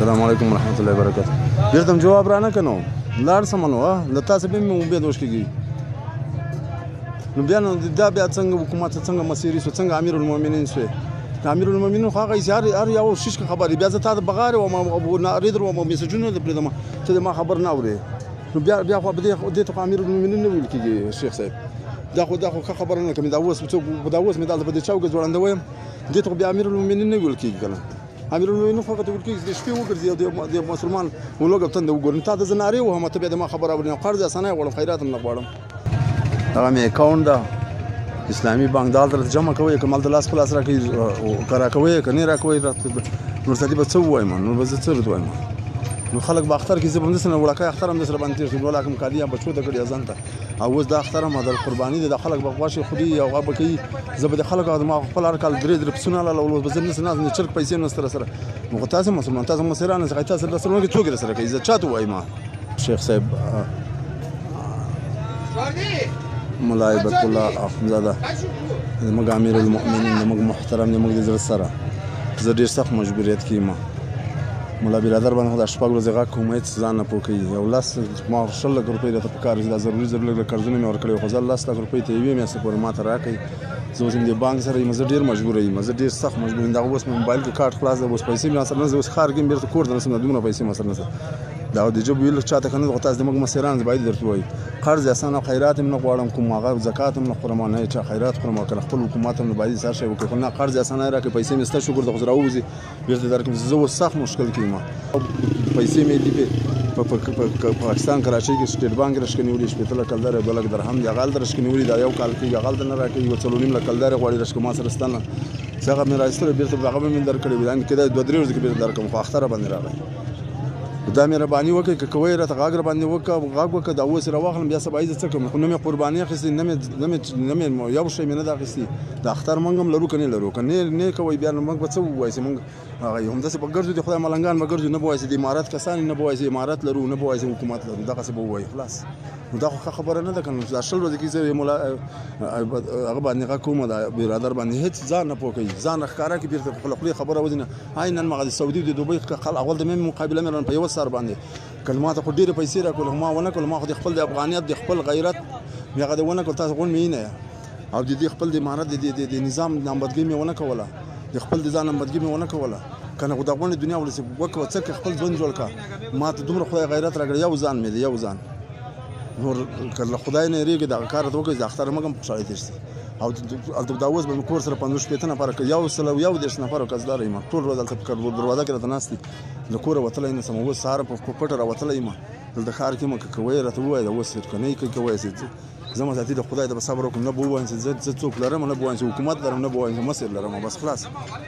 السلام علیکم ورحمۃ اللہ وبرکاتہ. بیرته جواب را نه کنو لاړ سمنو له تاسو به مې امید وشکېږي نو بیا نو دا بیا څنګه حکومت څنګه مسیري شو څنګه امیر المؤمنین شو امیر المؤمنین خو هغه هر یو شیش خبرې بیا زه تا د بغار او ما ریدر او میسجونه د پردم ته ما خبر نه اوري نو بیا خو دې ته امیر المؤمنین نه ویل کېږي شیخ صاحب دا خو خبر نه کوم دا اوس مې دا په دې چوک جوړنده وایم دې ته بیا امیر المؤمنین نه ویل کېږي کنه امیر المؤمنین فقط ویل کېږي د شپې وګرځي د مسلمان ولوګ ته وګورم تا د زناري و هم ته به ما خبر اوري قرض اسانه غواړم خیرات هم نه غواړم هغه مې اکاونټ دا اسلامي بانک دال تر جمع کوي کمال د لاس خلاص راکې کرا کوي کني را کوي نور سړي به څه وایم نو به څه وایم نو خلک به اختر کې زبم دسنه وړکای اختر هم دسره باندې شو ولاکم کالیا بچو د کړي ازان ته او اوس دا اختر هم د قرباني د خلک بغواشه خودي او غو کوي زبد خلک ما خپل هر کال درې پسونه لاله بزنس نه چرک پیسې نه سره نو تاسو مسلمان تاسو مسیرانه څنګه تاسو سره کې څوک سره کوي زه چاته وایم شیخ صاحب مولای برک الله اخمزاده زموږ امیر المؤمنین زموږ محترم زموږ د زړه سره زه ډېر سخت مجبوریت کې یم مولا برادر باندې خو د شپږ ورځې غږ کوم هېڅ ځان نه پوه کوي یو لس ما 100 لک روپۍ راته په کار دا ضروري قرضونه مې ورکړي خو زه 10 لک روپۍ ته یوې میاشتې پورې ما ته راکړئ زه اوس د بانک سره یم زه ډېر مجبوره یم زه ډېر سخت مجبور یم دغه اوس مې موبایل کې کارت خلاص دی اوس پیسې مې سره نه زه اوس ښار کې بېرته کور ته نه شم دومره پیسې مې سره نه دا د جوب ویل چاته کنه خو تاسو زموږ مسیران باید درته وایي قرض اسانه خیرات هم نه غواړم کوم هغه زکات هم نه خورم نه چا خیرات خورم او خپل حکومت هم باید سر شي وکړي خو نه قرض اسانه راکړي پیسې مې ست شکر د خزر اوزي بیرته درکم زه وس سخت مشکل کېم پیسې مې دی په پاکستان کراچۍ کې سټیټ بانک رشکنی ولې شپېته لک کلدار بلک درهم دی غال درشکنی ولې دا یو کال کې غال نه راکړي یو څلورنیم لک کلدار غواړي رشکما سره ستنه څنګه مې راځتره بیرته هغه مې درکړي بیان کې دا 2-3 ورځې کې بیرته درکم خو اختر باندې راغی دا مې رباني وکړي که کوی راته غاګر باندې غاګ وکړه دا اوس راواخلم بیا سبا یې څه کوم خو نه مې قرباني اخیستې نه مې یو شی مې نه دا اخیستې د اختر موږ هم لرو که نه لرو که نه کوئ بیا نو موږ به څه ووایسې موږ هغه همداسې به ګرځو د خدای ملنګان به ګرځو نه به وایسې د امارت کسان نه به وایسې امارت لرو نه به وایسې حکومت لرو دغسې به ووایي خلاص نو دا خو خبره نه ده که نو دا 100 ورځې کې زه مولا هغه باندې غږ کوم د برادر باندې هېڅ ځان نه پوه کوي ځان راښکاره کړي بېرته په خپله خبره وځي نه نن مغه د سعودي د دوبۍ اول د مې مقابله مې په یوه سر باندې کلمات خو ډېرې پیسې راکړل ما ونه کړل ما خو د خپل د افغانیت د خپل غیرت مې هغه د ونه کړل تاسو غون مې نه او د دې خپل د امارت د نظام نامبدګي مې ونه کوله د خپل د ځان نامبدګي مې ونه کوله کنه خو د افغان دنیا ولې وکړه څه خپل ژوند جوړ کا ما ته دومره خدای غیرت راکړ یو ځان مې دی یو ځان نور کله خدای نه ریګي دا کار ته وکړي د اختر مګم خوشاله تیرسي او دا اوس به کور سره 50 نفر یو سلو یو دیش نفر کزدار یم ټول ورځ دلته په دروازه کې راته ناستي د کور وتلای نه سم اوس سهار په پټه راوتلی یم دلته ښار کې مو که کوی راته ووایه د اوس کنی کوی زه مزاتي د خدای د صبر وکړم نه به ووایم چې زه څوک لرم نه به ووایم چې حکومت لرم نه به ووایم چې مصر لرم بس خلاص